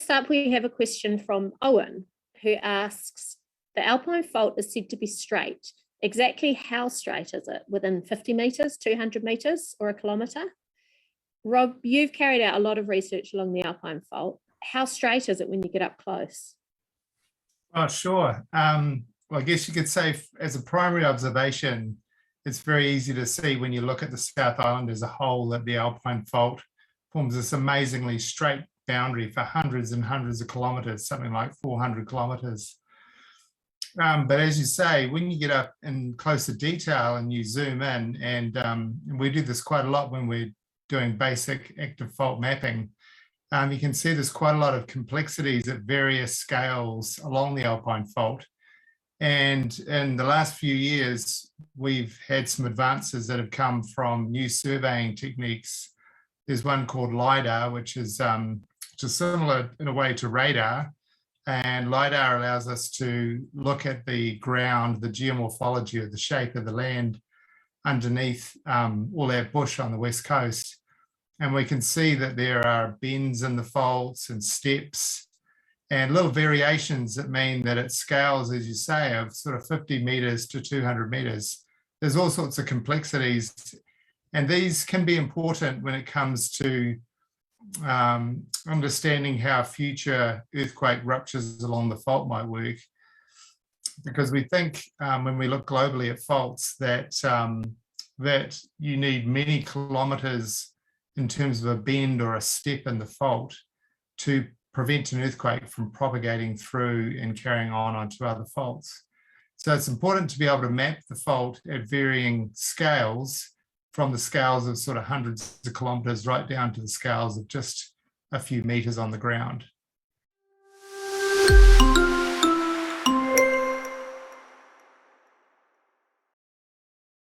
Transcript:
Next up, we have a question from Owen, who asks, the Alpine Fault is said to be straight. Exactly how straight is it? Within 50 metres, 200 metres, or a kilometre? Rob, you've carried out a lot of research along the Alpine Fault. How straight is it when you get up close? Oh, sure. Well, I guess you could say as a primary observation, it's very easy to see when you look at the South Island as a whole that the Alpine Fault forms this amazingly straight boundary for hundreds and hundreds of kilometres, something like 400 kilometres. But as you say, when you get up in closer detail and you zoom in, and we do this quite a lot when we're doing basic active fault mapping, you can see there's quite a lot of complexities at various scales along the Alpine Fault. And in the last few years, we've had some advances that have come from new surveying techniques. There's one called LiDAR, which is similar in a way to radar. And LiDAR allows us to look at the ground, the geomorphology of the shape of the land underneath all that bush on the west coast. And we can see that there are bends in the faults and steps and little variations that mean that at scales, as you say, of sort of 50 metres to 200 metres, there's all sorts of complexities. And these can be important when it comes to understanding how future earthquake ruptures along the fault might work. Because we think when we look globally at faults that, that you need many kilometres in terms of a bend or a step in the fault to prevent an earthquake from propagating through and carrying on onto other faults. So it's important to be able to map the fault at varying scales, from the scales of sort of hundreds of kilometres right down to the scales of just a few metres on the ground.